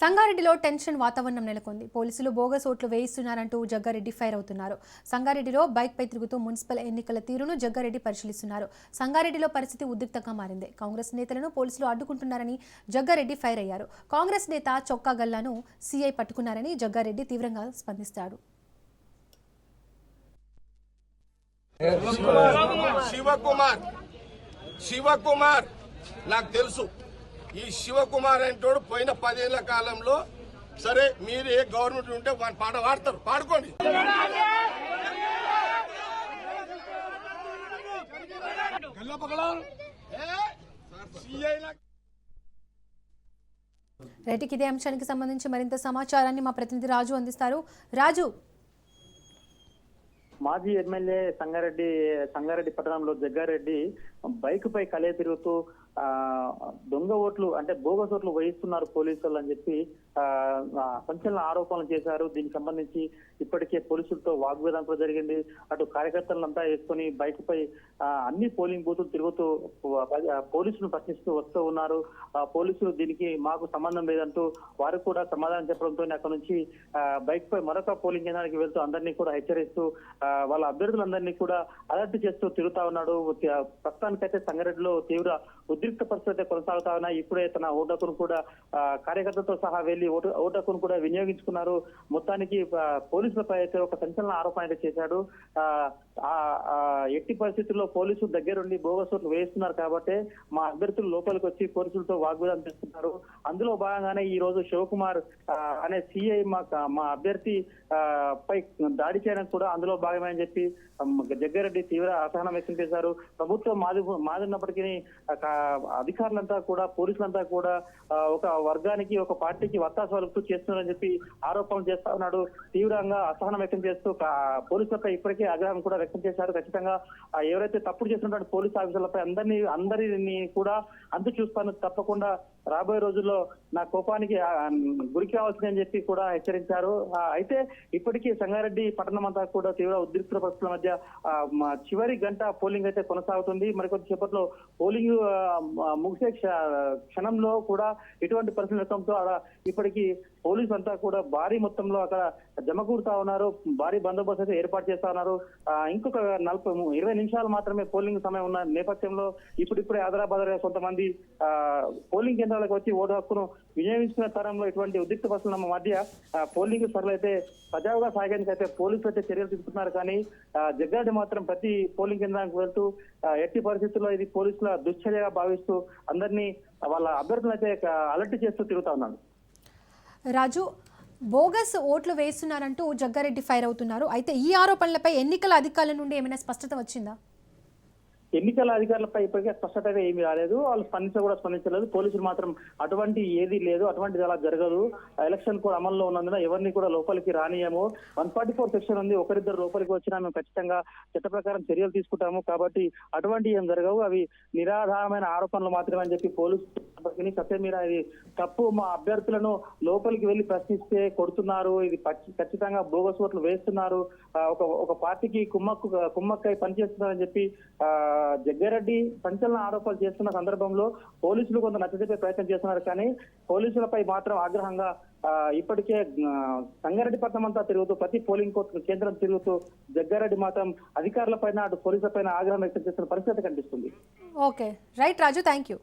సంగారెడ్డిలో టెన్షన్ వాతావరణం నెలకొంది. పోలీసులు బోగస్ ఓట్లు వేయిస్తున్నారంటూ జగ్గారెడ్డి ఫైర్ అవుతున్నారు. సంగారెడ్డిలో బైక్పై తిరుగుతూ మున్సిపల్ ఎన్నికల తీరును జగ్గారెడ్డి పరిశీలిస్తున్నారు. సంగారెడ్డిలో పరిస్థితి ఉద్రిక్తంగా మారింది. కాంగ్రెస్ నేతలను పోలీసులు అడ్డుకుంటున్నారని జగ్గారెడ్డి ఫైర్ అయ్యారు. కాంగ్రెస్ నేత చొక్కా గల్లాను సీఐ పట్టుకున్నారని జగ్గారెడ్డి తీవ్రంగా స్పందిస్తాడు. శివకుమార్ నాకు తెలుసు. ఈ శివకుమార్ అంటోడు పోయిన 10 ఏళ్ల కాలంలో సరే మీరు ఏ గవర్నమెంట్ ఉంటే వాని పాట పాడతారు, పాడుకోండి. రైట్కి ఇదే అంశానికి సంబంధించి మరింత సమాచారాన్ని మా ప్రతినిధి రాజు అందిస్తారు. రాజు, మాజీ ఎమ్మెల్యే సంగారెడ్డి పట్టణంలో జగ్గారెడ్డి బైక్ పై కలే తిరుగుతూ దొంగ ఓట్లు అంటే బోగస్ ఓట్లు వేయిస్తున్నారు పోలీసులు అని చెప్పి సంచలన ఆరోపణలు చేశారు. దీనికి సంబంధించి ఇప్పటికే పోలీసులతో వాగ్వేదం కూడా జరిగింది. అటు కార్యకర్తలంతా వేసుకుని బైక్ పై అన్ని పోలింగ్ బూతులు తిరుగుతూ పోలీసులు ప్రశ్నిస్తూ వస్తూ ఉన్నారు. పోలీసులు దీనికి మాకు సంబంధం లేదంటూ వారు కూడా సమాధానం చెప్పడంతో అక్కడ నుంచి బైక్ పై మరొక పోలింగ్ కేంద్రానికి వెళ్తూ అందరినీ కూడా హెచ్చరిస్తూ వాళ్ళ అభ్యర్థులందరినీ కూడా అలర్ట్ చేస్తూ తిరుగుతా ఉన్నాడు. ప్రస్తుతానికైతే సంగారెడ్డిలో తీవ్ర ఉద్రిక్త పరిస్థితి కొనసాగుతా ఉన్నాయి. ఇప్పుడే తన ఓటకును కూడా కార్యకర్తలతో సహా వెళ్లి ఓటకును కూడా వినియోగించుకున్నారు. మొత్తానికి పోలీసులపై అయితే ఒక సంచలన ఆరోపణ అయితే చేశాడు. ఎట్టి పరిస్థితుల్లో పోలీసులు దగ్గరుండి బోగస్ ఓట్లు వేస్తున్నారు కాబట్టి మా అభ్యర్థులు లోపలికి వచ్చి పోలీసులతో వాగ్వాదం చేస్తున్నారు. అందులో భాగంగానే ఈ రోజు శివకుమార్ అనే సిఐ మా అభ్యర్థి పై దాడి చేయడం కూడా అందులో భాగమే అని చెప్పి జగ్గారెడ్డి తీవ్ర అసహనం వ్యక్తం చేశారు. ప్రభుత్వం మాదిన్నప్పటికీ అధికారులంతా కూడా పోలీసులంతా కూడా ఒక వర్గానికి ఒక పార్టీకి వత్తాసు వలుపుతూ చేస్తున్నారని చెప్పి ఆరోపణలు చేస్తా ఉన్నాడు. తీవ్రంగా అసహనం వ్యక్తం చేస్తూ పోలీసులపై ఇప్పటికే ఆగ్రహం కూడా వ్యక్తం చేశారు. ఖచ్చితంగా ఎవరైతే తప్పుడు చేస్తున్నట్టు పోలీసు ఆఫీసర్లపై అందరినీ కూడా అంతు చూస్తాను, తప్పకుండా రాబోయే రోజుల్లో నా కోపానికి గురి కావాల్సిందని చెప్పి కూడా హెచ్చరించారు. అయితే ఇప్పటికీ సంగారెడ్డి పట్టణం అంతా కూడా తీవ్ర ఉద్రిక్త పరిస్థితుల మధ్య చివరి గంట పోలింగ్ అయితే కొనసాగుతుంది. మరికొద్ది సేపట్లో పోలింగ్ ముగిసే క్షణంలో కూడా ఇటువంటి పరిస్థితులతో ఇప్పటికీ పోలీసు అంతా కూడా భారీ మొత్తంలో అక్కడ జమకూరుతా ఉన్నారు. భారీ బందోబస్తు అయితే ఏర్పాటు చేస్తా ఉన్నారు. ఇంకొక 20 నిమిషాలు మాత్రమే పోలింగ్ సమయం ఉన్న నేపథ్యంలో ఇప్పుడిప్పుడే ఆదరాబాదరా కొంతమంది పోలింగ్ కేంద్రాలకు వచ్చి ఓటు హక్కును వినియోగించుకునే తరంలో ఇటువంటి ఉద్రిక్త పరిస్థితుల మధ్య పోలింగ్ సరళైతే సజావుగా సాగడానికి అయితే పోలీసులు అయితే చర్యలు తీసుకుంటున్నారు. కానీ జగ్గారెడ్డి మాత్రం ప్రతి పోలింగ్ కేంద్రానికి వెళ్తూ ఎట్టి పరిస్థితుల్లో ఇది పోలీసుల దుశ్చర్యగా భావిస్తూ అందరినీ వాళ్ళ అభ్యర్థులను అయితే అలర్ట్ చేస్తూ తిరుగుతా ఉన్నాడు. రాజు, బోగస్ ఓట్లు వేస్తున్నారంటూ జగ్గారెడ్డి ఫైర్ అవుతున్నారు. అయితే ఈ ఆరోపణలపై ఎన్నికల అధికారుల నుండి ఏమైనా స్పష్టత వచ్చిందా? ఎన్నికల అధికారులపై ఇప్పటికే స్పష్టత ఏమీ రాలేదు. వాళ్ళు స్పందించలేదు. పోలీసులు మాత్రం అటువంటి ఏది లేదు, అటువంటిది అలా జరగదు, ఎలక్షన్ కూడా అమల్లో ఉన్నందున ఎవరిని కూడా లోపలికి రానియము, 144 సెక్షన్ ఉంది, ఒకరిద్దరు లోపలికి వచ్చినా మేము ఖచ్చితంగా చట్ట ప్రకారం చర్యలు తీసుకుంటాము, కాబట్టి అటువంటి ఏం జరగవు, అవి నిరాధారమైన ఆరోపణలు మాత్రమే అని చెప్పి పోలీసులు సత్యమీర ఇది తప్పు, మా అభ్యర్థులను లోపలికి వెళ్లి ప్రశ్నిస్తే కొడుతున్నారు, ఇది ఖచ్చితంగా బోగస్ ఓట్లు వేస్తున్నారు, ఒక పార్టీకి కుమ్మక్కై పనిచేస్తున్నారని చెప్పి జగ్గారెడ్డి సంచలన ఆరోపణలు చేస్తున్న సందర్భంలో పోలీసులు కొంత నచ్చజెప్పే ప్రయత్నం చేస్తున్నారు. కానీ పోలీసులపై మాత్రం ఆగ్రహంగా ఇప్పటికే సంగారెడ్డి పట్టణం అంతా తిరుగుతూ ప్రతి పోలింగ్ కేంద్రం తిరుగుతూ జగ్గారెడ్డి మాత్రం అధికారులపైన అటు పోలీసులపైన ఆగ్రహం వ్యక్తం చేస్తున్న పరిస్థితి కనిపిస్తుంది. Okay, right Raju, thank you.